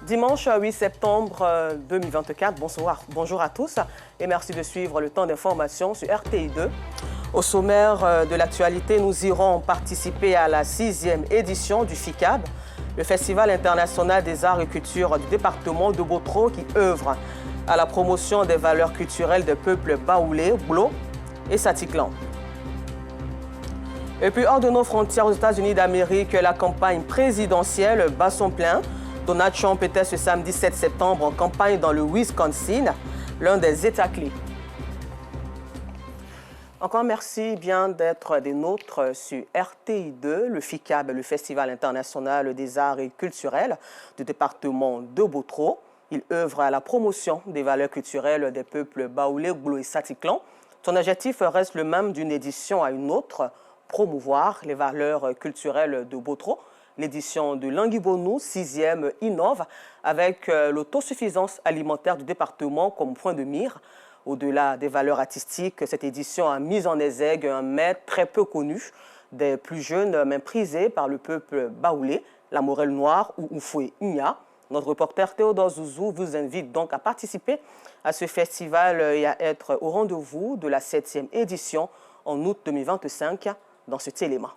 Dimanche 8 septembre 2024, bonjour à tous et merci de suivre le temps d'information sur RTI2. Au sommaire de l'actualité, nous irons participer à la 6e édition du FICAB, le Festival international des arts et cultures du département de Botro qui œuvre à la promotion des valeurs culturelles des peuples baoulés, Glo et Satiklan. Et puis hors de nos frontières aux États-Unis d'Amérique, la campagne présidentielle bat son plein. Donald Trump était ce samedi 7 septembre en campagne dans le Wisconsin, l'un des États clés. Encore merci bien d'être des nôtres sur RTI2, le FICAB, le Festival international des arts et culturels du département de Botro. Il œuvre à la promotion des valeurs culturelles des peuples baoulés, Glo et Satiklan. Son objectif reste le même d'une édition à une autre, promouvoir les valeurs culturelles de Botro. L'édition de Languibonou, 6e, innove avec l'autosuffisance alimentaire du département comme point de mire. Au-delà des valeurs artistiques, cette édition a mis en exergue un maître très peu connu, des plus jeunes mais prisés par le peuple baoulé, la Morelle Noire ou Oufoué Nya. Notre reporter Théodore Zouzou vous invite donc à participer à ce festival et à être au rendez-vous de la 7e édition en août 2025 dans ce téléma.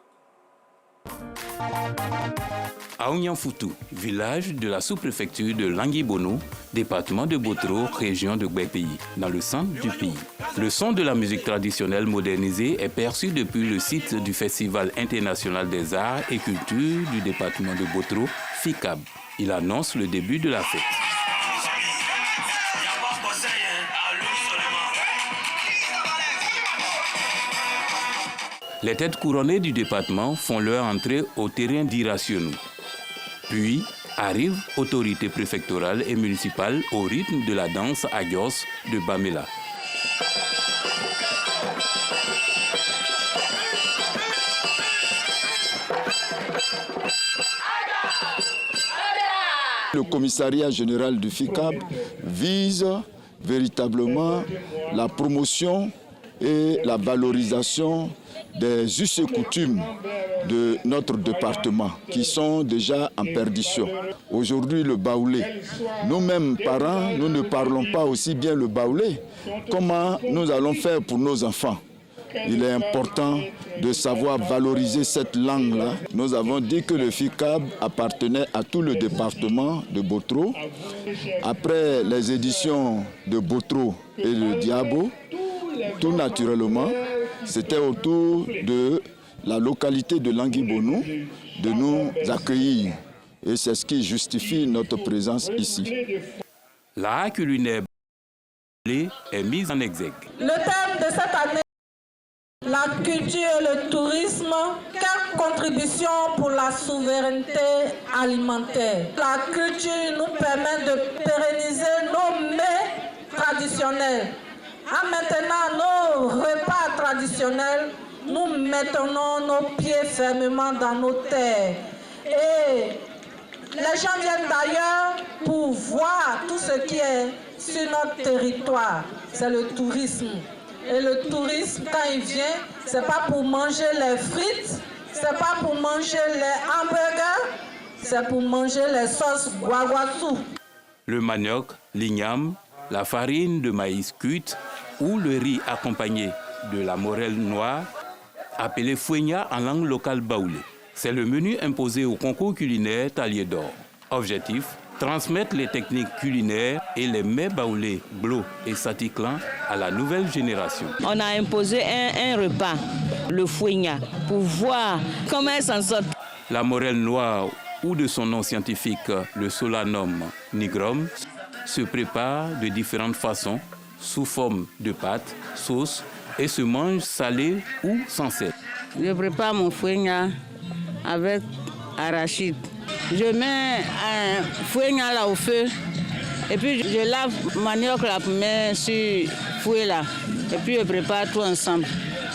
À Ounyanfoutou, village de la sous-préfecture de Languibonou, département de Botro, région de Gbépays, dans le centre du pays. Le son de la musique traditionnelle modernisée est perçu depuis le site du Festival international des arts et cultures du département de Botro, FICAB. Il annonce le début de la fête. Les têtes couronnées du département font leur entrée au terrain d'Irrationnou. Puis arrivent autorités préfectorales et municipales au rythme de la danse Agios de Bamela. Le commissariat général du FICAB vise véritablement la promotion et la valorisation des us et coutumes de notre département qui sont déjà en perdition. Aujourd'hui, le baoulé. Nous-mêmes, parents, nous ne parlons pas aussi bien le baoulé. Comment nous allons faire pour nos enfants? Il est important de savoir valoriser cette langue-là. Nous avons dit que le FICAB appartenait à tout le département de Botro. Après les éditions de Botro et de Diabo, tout naturellement, c'était au tour de la localité de Languibonou de nous accueillir. Et c'est ce qui justifie notre présence ici. L'art culinaire est mis en exergue. Le thème de cette année, la culture et le tourisme, quelle contribution pour la souveraineté alimentaire. La culture nous permet de pérenniser nos mets traditionnels. Maintenant, nos repas traditionnels, nous mettons nos pieds fermement dans nos terres. Et les gens viennent d'ailleurs pour voir tout ce qui est sur notre territoire. C'est le tourisme. Et le tourisme, quand il vient, ce n'est pas pour manger les frites, ce n'est pas pour manger les hamburgers, c'est pour manger les sauces guaguassou. Le manioc, l'igname, la farine de maïs cuite ou le riz accompagné de la morelle noire, appelé fouenya en langue locale baoulé. C'est le menu imposé au concours culinaire Talier d'Or. Objectif, transmettre les techniques culinaires et les mets baoulés, Glo et Satiklan à la nouvelle génération. On a imposé un repas, le fouenya, pour voir comment elle s'en sort. La morelle noire, ou de son nom scientifique, le Solanum nigrum, se prépare de différentes façons, sous forme de pâte, sauce, et se mange salé ou sans sel. Je prépare mon fouenya avec arachide. Je mets un fouenya là au feu, et puis je lave manioc là pour mettre sur fouet là, et puis je prépare tout ensemble.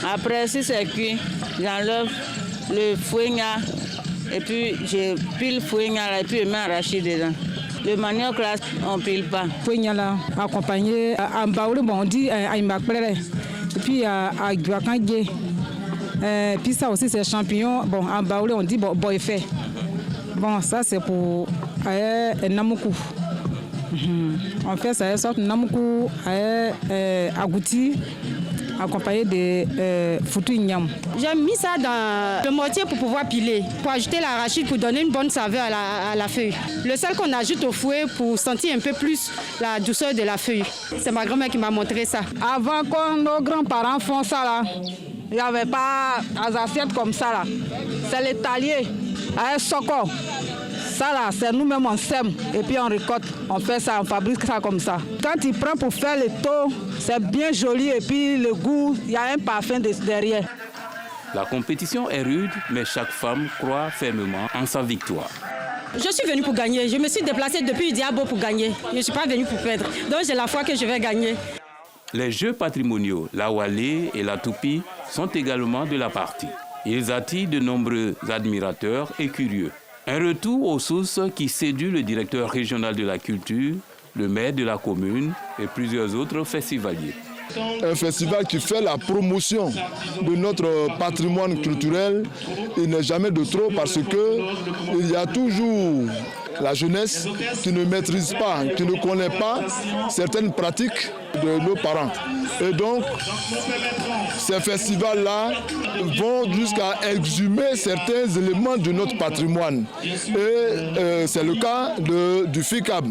Après, si c'est cuit, j'enlève le fouenya, et puis je pile fouenya là, et puis je mets arachide dedans. Le manioc là, on ne pile pas. Fouenya là, accompagné en baoulé, bon, on dit à Imbakplere, et puis à Guakangé. Puis ça aussi, c'est champignons. Bon, en baoulé, on dit boyfait. Bon, ça c'est pour Namuku. On fait ça, sorte Namuku agouti accompagné de foutu ignam. J'ai mis ça dans le mortier pour pouvoir piler, pour ajouter l'arachide pour donner une bonne saveur à la feuille. Le sel qu'on ajoute au fouet pour sentir un peu plus la douceur de la feuille. C'est ma grand-mère qui m'a montré ça. Avant que nos grands-parents font ça là, il n'y avait pas des assiettes comme ça là. C'est les taliers avec soko. Ça là, c'est nous-mêmes on sème et puis on récolte, on fait ça, on fabrique ça comme ça. Quand il prend pour faire le taux, c'est bien joli et puis le goût, il y a un parfum derrière. La compétition est rude, mais chaque femme croit fermement en sa victoire. Je suis venue pour gagner. Je me suis déplacée depuis Diabo pour gagner. Je ne suis pas venue pour perdre. Donc j'ai la foi que je vais gagner. Les jeux patrimoniaux, la Wallé et la Toupie, sont également de la partie. Ils attirent de nombreux admirateurs et curieux. Un retour aux sources qui séduit le directeur régional de la culture, le maire de la commune et plusieurs autres festivaliers. Un festival qui fait la promotion de notre patrimoine culturel, il n'est jamais de trop parce qu'il y a toujours la jeunesse qui ne maîtrise pas, qui ne connaît pas certaines pratiques de nos parents. Et donc, ces festivals-là vont jusqu'à exhumer certains éléments de notre patrimoine. Et c'est le cas du FICAB.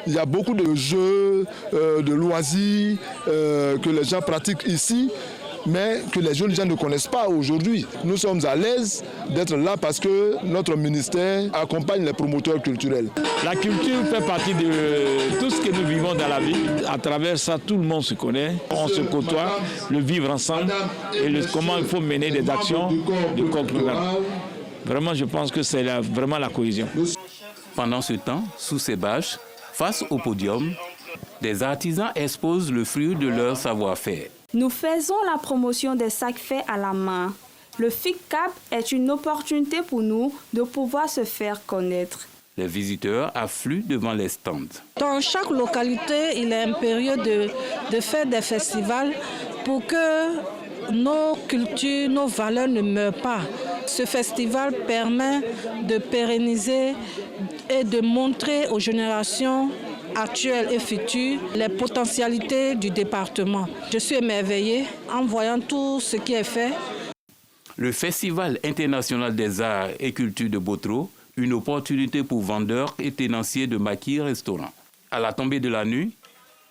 Il y a beaucoup de jeux, de loisirs que les gens pratiquent ici, mais que les jeunes gens ne connaissent pas aujourd'hui. Nous sommes à l'aise d'être là parce que notre ministère accompagne les promoteurs culturels. La culture fait partie de tout ce que nous vivons dans la vie. À travers ça, tout le monde se connaît, on se côtoie, le vivre ensemble et comment il faut mener des actions de concurrence. Vraiment, je pense que c'est vraiment la cohésion. Pendant ce temps, sous ces bâches, face au podium, des artisans exposent le fruit de leur savoir-faire. Nous faisons la promotion des sacs faits à la main. Le FICAB est une opportunité pour nous de pouvoir se faire connaître. Les visiteurs affluent devant les stands. Dans chaque localité, il est impérieux de faire des festivals pour que nos cultures, nos valeurs ne meurent pas. Ce festival permet de pérenniser et de montrer aux générations actuelles et futures les potentialités du département. Je suis émerveillée en voyant tout ce qui est fait. Le Festival international des arts et cultures de Botro, une opportunité pour vendeurs et tenanciers de maquis restaurants. À la tombée de la nuit,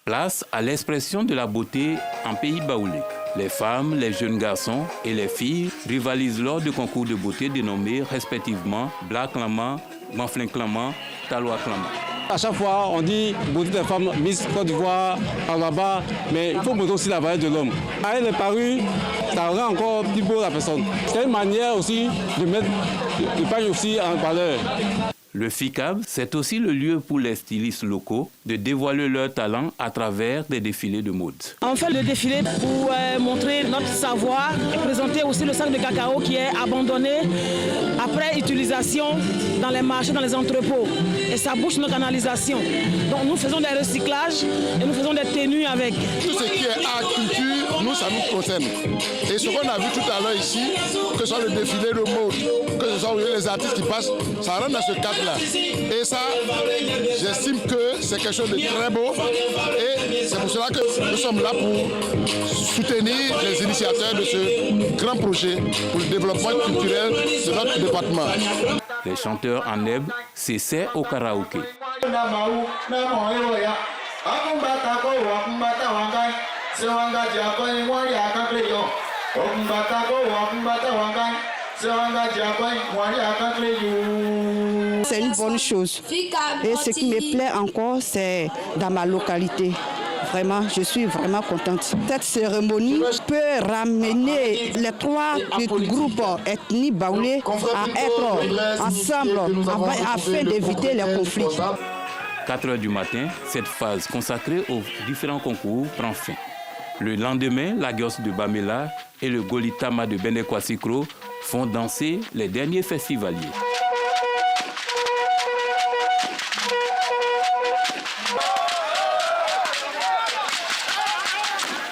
place à l'expression de la beauté en pays baoulé. Les femmes, les jeunes garçons et les filles rivalisent lors de concours de beauté dénommés respectivement Black Clama, Manflin Clama, Talois Clama. À chaque fois, on dit beauté des femmes, Miss Côte d'Ivoire, là-bas, mais il faut montrer aussi la valeur de l'homme. Avec les parures, ça rend encore plus beau la personne. C'est une manière aussi de mettre le page aussi en valeur. Le FICAB, c'est aussi le lieu pour les stylistes locaux de dévoiler leur talent à travers des défilés de mode. On fait le défilé pour montrer notre savoir et présenter aussi le sac de cacao qui est abandonné après utilisation dans les marchés, dans les entrepôts. Et ça bouche nos canalisations. Donc nous faisons des recyclages et nous faisons des tenues avec. Tout ce qui est art, culture, nous, ça nous concerne. Et ce qu'on a vu tout à l'heure ici, que ce soit le défilé de mode, que ce soit les artistes qui passent, ça rentre dans ce cadre. Et ça, j'estime que c'est quelque chose de très beau et c'est pour cela que nous sommes là pour soutenir les initiateurs de ce grand projet pour le développement culturel de notre département. Les chanteurs en herbe s'essaient au karaoké. C'est une bonne chose. Et ce qui me plaît encore, c'est dans ma localité. Vraiment, je suis vraiment contente. Cette cérémonie peut ramener les trois groupes ethniques baoulés à être ensemble afin d'éviter les conflits. 4 heures du matin, cette phase consacrée aux différents concours prend fin. Le lendemain, la Gosse de Bamela et le Golitama de Benekwasikro font danser les derniers festivaliers.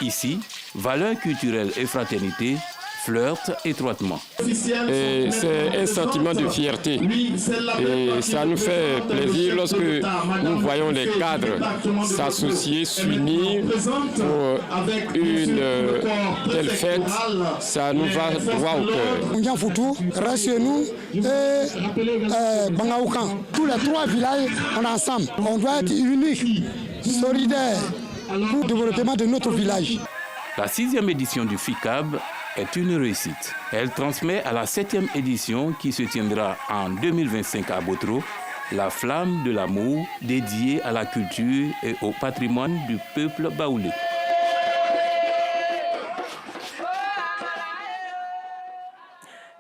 Ici, valeurs culturelles et fraternité flirtent étroitement. C'est un sentiment de fierté et ça nous fait plaisir lorsque nous voyons les cadres s'associer, s'unir pour une telle fête. Ça nous va droit au cœur. Ndianfoutou, Rassenou et Bangaoukan. Tous les 3 villages, on est ensemble. On doit être unis, solidaires pour le développement de notre village. La 6e édition du FICAB est une réussite. Elle transmet à la 7e édition qui se tiendra en 2025 à Botro la flamme de l'amour dédiée à la culture et au patrimoine du peuple baoulé.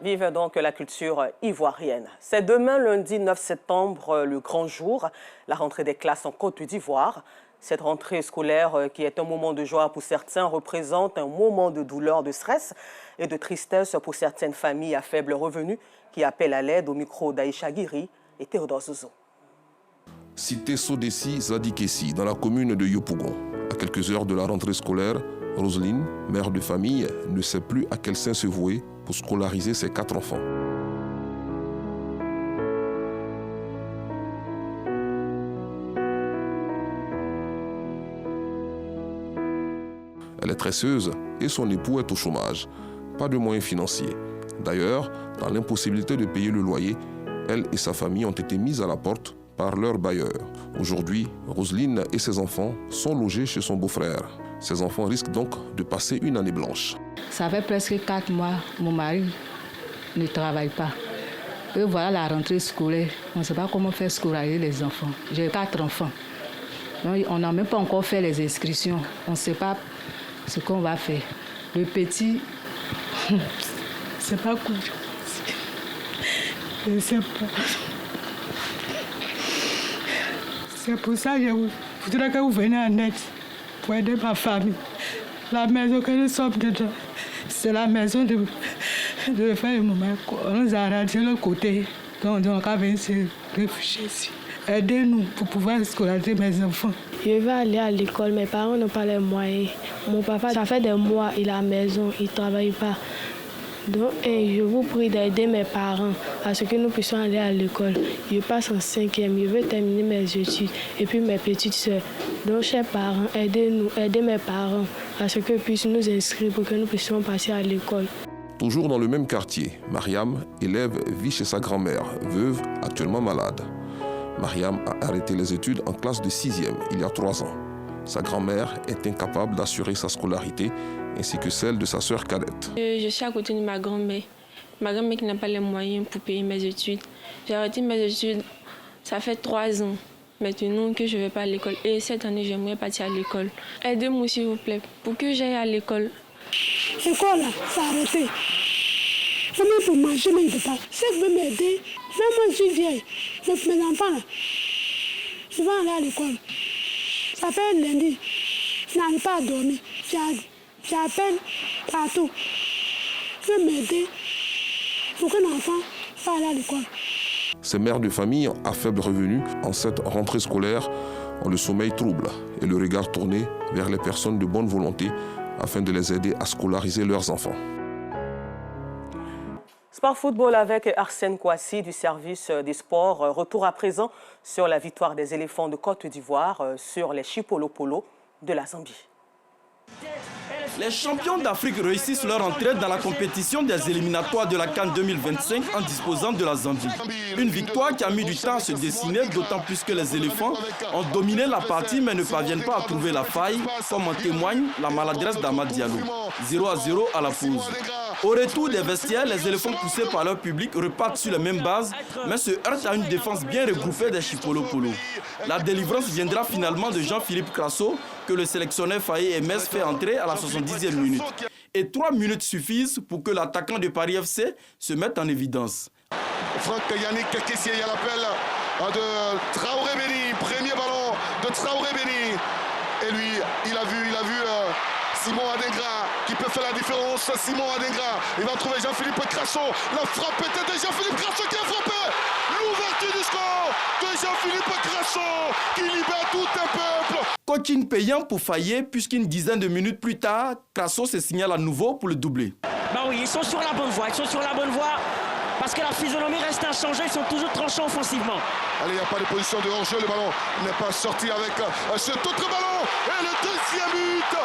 Vive donc la culture ivoirienne. C'est demain, lundi 9 septembre, le grand jour, la rentrée des classes en Côte d'Ivoire. Cette rentrée scolaire, qui est un moment de joie pour certains, représente un moment de douleur, de stress et de tristesse pour certaines familles à faible revenu qui appellent à l'aide au micro d'Aïcha Guiri et Théodore Zozo. Cité Sodessi Zadikessi, dans la commune de Yopougon. À quelques heures de la rentrée scolaire, Roselyne, mère de famille, ne sait plus à quel sein se vouer pour scolariser ses 4 enfants. Elle est tresseuse et son époux est au chômage. Pas de moyens financiers. D'ailleurs, dans l'impossibilité de payer le loyer, elle et sa famille ont été mises à la porte par leur bailleur. Aujourd'hui, Roselyne et ses enfants sont logés chez son beau-frère. Ses enfants risquent donc de passer une année blanche. Ça fait presque 4 mois, mon mari ne travaille pas. Et voilà la rentrée scolaire. On ne sait pas comment faire scolariser les enfants. J'ai 4 enfants. Donc, on n'a même pas encore fait les inscriptions. On ne sait pas ce qu'on va faire. Le petit, c'est pas cool. Je ne sais pas. C'est pour ça que je voudrais que vous veniez en aide pour aider ma famille. La maison que nous sommes dedans, c'est la maison de frère et maman. On nous a arrêté de l'autre côté. Donc on a venir se réfugier ici. Aidez-nous pour pouvoir scolariser mes enfants. Je vais aller à l'école, mes parents n'ont pas les moyens. Mon papa, ça fait des mois, il est à la maison, il ne travaille pas. Donc, je vous prie d'aider mes parents à ce que nous puissions aller à l'école. Je passe en 5e, je veux terminer mes études et puis mes petites soeurs. Donc, chers parents, aidez-nous, aidez mes parents à ce qu'ils puissent nous inscrire pour que nous puissions passer à l'école. Toujours dans le même quartier, Mariam, élève, vit chez sa grand-mère, veuve, actuellement malade. Mariam a arrêté les études en classe de 6e il y a 3 ans. Sa grand-mère est incapable d'assurer sa scolarité ainsi que celle de sa sœur cadette. Je suis à côté de ma grand-mère qui n'a pas les moyens pour payer mes études. J'ai arrêté mes études, ça fait 3 ans maintenant que je ne vais pas à l'école. Et cette année, j'aimerais partir à l'école. Aidez-moi s'il vous plaît, pour que j'aille à l'école. L'école, là, ça a arrêté. Même pour manger, mais il ne peut pas. Si vous pouvez m'aider, même moi je suis vieille, mes enfants, là, ils vont aller à l'école. Ça fait lundi, je n'arrive pas à dormir. J'appelle partout. Je veux m'aider pour que l'enfant va aller à l'école. Ces mères de famille à faible revenu, en cette rentrée scolaire, ont le sommeil trouble et le regard tourné vers les personnes de bonne volonté afin de les aider à scolariser leurs enfants. Sport football avec Arsène Kouassi du service des sports. Retour à présent sur la victoire des éléphants de Côte d'Ivoire sur les Chipolopolo de la Zambie. Les champions d'Afrique réussissent leur entrée dans la compétition des éliminatoires de la CAN 2025 en disposant de la Zambie. Une victoire qui a mis du temps à se dessiner, d'autant plus que les éléphants ont dominé la partie mais ne parviennent pas à trouver la faille, comme en témoigne la maladresse d'Amad Diallo. 0-0 à la pause. Au retour des vestiaires, les éléphants poussés par leur public repartent sur les mêmes bases, mais se heurtent à une défense bien regroupée des Chipolopolo. La délivrance viendra finalement de Jean-Philippe Crasso, que le sélectionneur Faye Emes fait entrer à la 70e minute. Et 3 minutes suffisent pour que l'attaquant de Paris FC se mette en évidence. Franck Yannick Kessier, il y a l'appel de Traoré Béni, premier ballon de Traoré Béni. Et lui, il a vu Simon Adingra qui peut faire la différence. Simon Adingra, il va trouver Jean-Philippe Crasso. La frappe était de Jean-Philippe Crasso qui a frappé. L'ouverture du score de Jean-Philippe Crasso qui libère tout un peuple. Coaching payant pour Faye puisqu'une dizaine de minutes plus tard, Crasso se signale à nouveau pour le doubler. Bah oui, ils sont sur la bonne voie, parce que la physionomie reste inchangée, ils sont toujours tranchants offensivement. Allez, il n'y a pas de position de hors-jeu, le ballon n'est pas sorti avec cet autre ballon. Et le deuxième but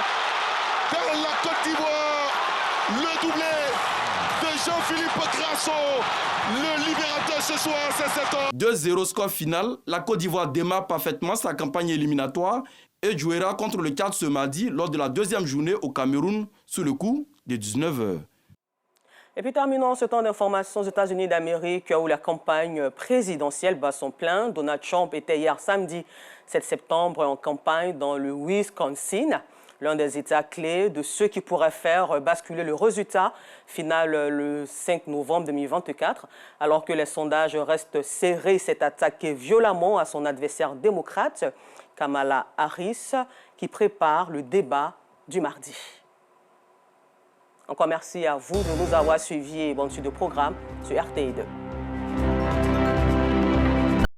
dans la Côte d'Ivoire, le doublé de Jean-Philippe Grasso, le libérateur ce soir, c'est cet homme. 2-0 score final, la Côte d'Ivoire démarre parfaitement sa campagne éliminatoire et jouera contre le Tchad ce mardi lors de la deuxième journée au Cameroun sous le coup de 19h. Et puis terminons ce temps d'information aux États-Unis d'Amérique où la campagne présidentielle bat son plein. Donald Trump était hier samedi 7 septembre en campagne dans le Wisconsin, l'un des États clés de ceux qui pourraient faire basculer le résultat final le 5 novembre 2024. Alors que les sondages restent serrés, il s'est attaqué violemment à son adversaire démocrate, Kamala Harris, qui prépare le débat du mardi. Encore merci à vous de nous avoir suivis et bonne suite de programme sur RTI2.